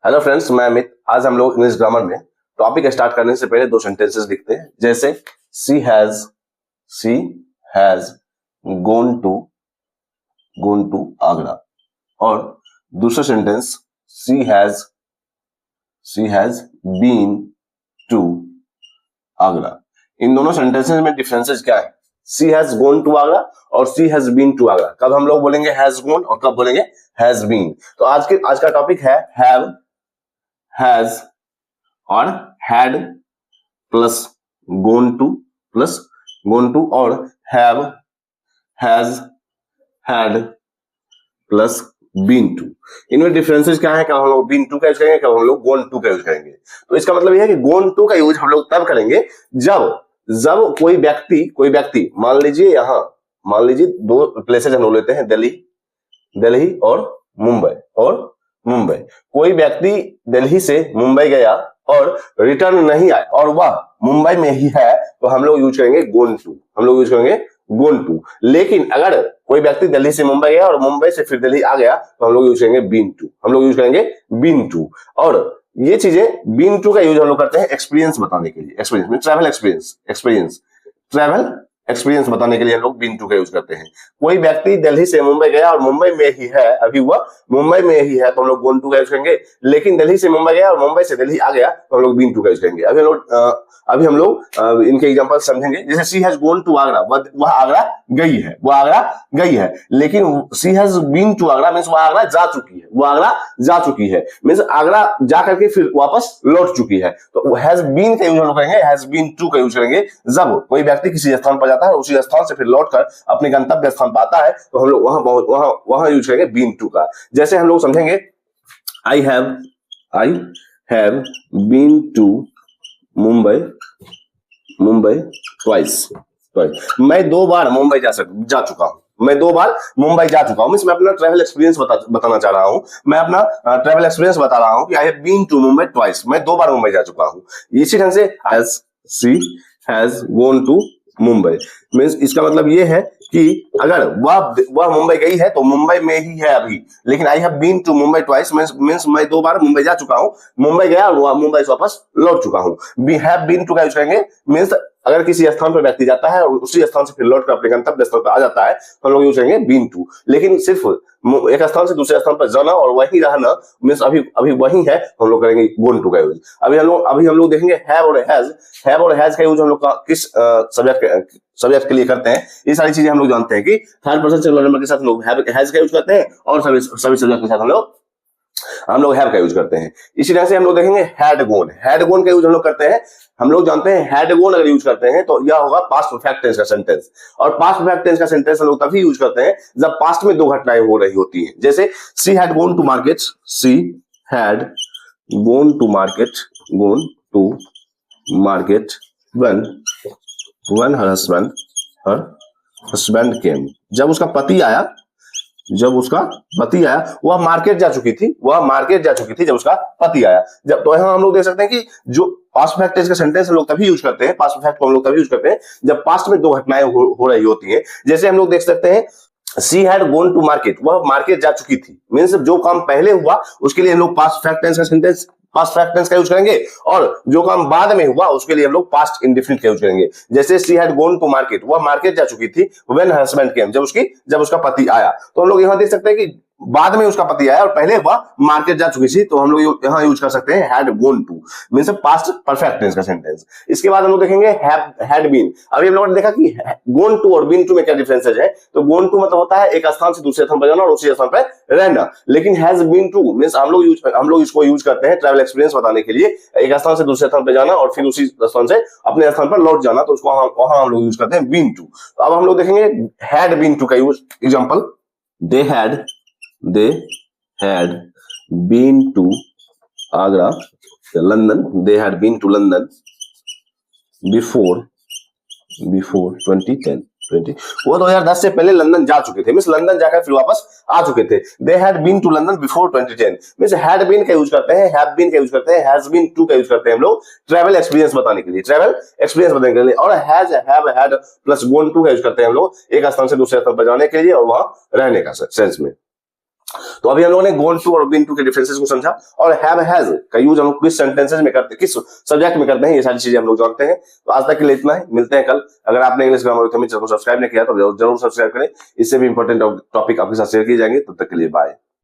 Hello friends, मैं अमित। आज हम लोग इंग्लिश ग्रामर में टॉपिक स्टार्ट करने से पहले दो सेंटेंसेस लिखते हैं। जैसे she has gone to Agra, और दूसरा sentence she has been to Agra. इन दोनों सेंटेंसेस में डिफरेंसेस क्या है? She has gone to Agra और she has been to Agra. कब हम लोग बोलेंगे हैज गोन और कब बोलेंगे हैज बीन? तो आज का टॉपिक है हैव, हैज और हैड प्लस गोन टू और have, has, had plus been to. इनमें डिफरेंसेस क्या है? कब हम लोग बीन टू का यूज करेंगे, कब हम लोग गोन टू का यूज करेंगे। तो इसका मतलब यह है कि गोन टू का यूज हम लोग तब करेंगे जब कोई व्यक्ति मान लीजिए दो प्लेसेस हम लोग लेते हैं, दिल्ली और मुंबई। कोई व्यक्ति दिल्ली से मुंबई गया और रिटर्न नहीं आया और वह मुंबई में ही है, तो हम लोग यूज करेंगे गोन टू। लेकिन अगर कोई व्यक्ति दिल्ली से मुंबई गया और मुंबई से फिर दिल्ली आ गया, तो हम लोग यूज करेंगे बीन टू। और ये चीजें बीन टू का यूज हम लोग करते हैं एक्सपीरियंस बताने के लिए। एक्सपीरियंस में ट्रैवल एक्सपीरियंस बताने के लिए हम लोग बीन टू का यूज करते हैं। कोई व्यक्ति दिल्ली से मुंबई गया और मुंबई में ही है, अभी वह मुंबई में ही है, तो हम लोग गोन टू का यूज करेंगे। लेकिन दिल्ली से मुंबई गया और मुंबई से दिल्ली आ गया, तो हम लोग बीन टू का यूज करेंगे। अभी हम लोग इनके एग्जांपल समझेंगे। जैसे she has gone to Agra, वह आगरा गई है, लेकिन she has been to Agra means वह आगरा जा चुकी है, मींस आगरा जा करके फिर वापस लौट चुकी है। तो हैज बीन का यूज हम लोग करेंगे, हैज बीन टू का यूज करेंगे जब कोई व्यक्ति किसी स्थान पर जाता है, उसी स्थान से फिर लौटकर अपने गंतव्य स्थान पर आता है, तो हम लोग वहां यूज करेंगे बीन टू का। जैसे हम लोग समझेंगे I have been to Mumbai twice. मैं 2 बार मुंबई जा चुका हूं। मैं मैं अपना ट्रैवल एक्सपीरियंस बताना चाह रहा हूं। मैं अपना ट्रैवल एक्सपीरियंस बता रहा हूं कि I have been to Mumbai twice. मैं 2 बार मुंबई जा चुका हूं। इसी ढंग से she has gone to Mumbai means इसका मतलब ये है कि अगर वह मुंबई गई है तो मुंबई में ही है अभी। लेकिन I have been to Mumbai twice means मैं 2 बार मुंबई जा चुका हूं, मुंबई गया और मुंबई से वापस लौट चुका हूं। बी हैव बीन टू का यूज करेंगे मींस अगर किसी स्थान पर व्यक्ति जाता है और उसी स्थान से फिर लौट कर अपने गंतव्य स्थल पर आ जाता है, तो हम लोग यूज करेंगे बीन टू। लेकिन सिर्फ एक स्थान से दूसरे स्थान पर जाना और वहीं रहना मींस अभी वहीं है, तो हम लोग करेंगे गोन टू का यूज। अभी हम लोग देखेंगे हैव और हैज का यूज हम लोग किस सब्जेक्ट के लिए करते हैं। ये सारी चीजें हम लोग जानते हैं कि थर्ड पर्सन सिंगुलर नंबर के साथ हम लोग हैज का यूज करते हैं और सभी सब्जेक्ट के साथ हम लोग हैव का यूज करते हैं। इसी तरह से हम लोग देखेंगे हैड गोन का यूज हम लोग करते हैं। हम लोग जानते हैं हैड गोन अगर यूज करते हैं तो यह होगा पास्ट परफेक्ट टेंस का सेंटेंस। और पास्ट परफेक्ट टेंस का सेंटेंस हम लोग तभी यूज करते हैं जब पास्ट में 2 घटनाएं हो रही होती हैं। जैसे she had gone to market when her husband came। जब उसका पति आया, वह मार्केट जा चुकी थी जब उसका पति आया। तो यहाँ हम लोग देख सकते हैं कि जो पास्ट परफेक्ट टेंस का सेंटेंस हम लोग तभी यूज करते हैं, पास्ट परफेक्ट को हम लोग तभी यूज करते हैं जब पास्ट में 2 घटनाएं हो रही होती हैं। जैसे हम लोग देख सकते हैं she had gone to market, वह मार्केट जा चुकी थी मींस जो काम पहले हुआ उसके लिए हम लोग पास्ट परफेक्ट टेंस का यूज करेंगे, और जो काम बाद में हुआ उसके लिए हम लोग पास्ट इंडेफिनिट का यूज करेंगे। जैसे she had gone to market, वह मार्केट जा चुकी थी व्हेन हर हस्बैंड केम, जब उसका पति आया। तो हम लोग यहाँ देख सकते हैं कि बाद में उसका पति आया और पहले वह मार्केट जा चुकी थी, तो हम लोग यहाँ यूज कर सकते हैं had gone to means past perfect tense का सेंटेंस। इसके बाद हम लोग देखेंगे हैड बीन। अभी हम लोगों ने देखा कि गोन टू और बीन टू में क्या डिफरेंसेस है। तो गोन टू मतलब होता है एक स्थान से दूसरे स्थान पर जाना और उसी स्थान पर रहना। लेकिन हैज बीन टू मींस हम लोग इसको यूज करते हैं ट्रैवल एक्सपीरियंस बताने के लिए, एक स्थान से दूसरे स्थान पर जाना और फिर उसी स्थान से अपने स्थान पर लौट जाना, तो उसको वहां हम लोग यूज करते हैं बीन टू। तो अब हम लोग देखेंगे हैड बीन टू का use. Example they had been to Agra, London. They had been to London before 2010. वो 2010 से पहले लंदन जा चुके थे मींस लंदन जाकर फिर वापस आ चुके थे। They had been to London before 2010 means had been का यूज करते हैं, have been का यूज करते हैं, has been to का यूज करते हैं हम लोग ट्रैवल एक्सपीरियंस बताने के लिए, और has, have, had plus gone to का यूज करते हैं हम लोग एक स्थान से दूसरे स्थान पर जाने के लिए और वहां रहने का सेंस में। तो अभी हम लोगों ने गोन टू और बीन टू के डिफरेंसेस को समझा, और हैव हैज का यूज हम लोग किस सेंटेंसेस में करते हैं, किस सब्जेक्ट में करते हैं, ये सारी चीजें हम लोग जानते हैं। तो आज तक के लिए इतना ही, मिलते हैं कल। अगर आपने इंग्लिश ग्रामर चैनल को सब्सक्राइब नहीं किया तो जरूर सब्सक्राइब करें, इससे भी इंपॉर्टेंट टॉपिक आपके साथ शेयर किए जाएंगे। तब तक के लिए बाय।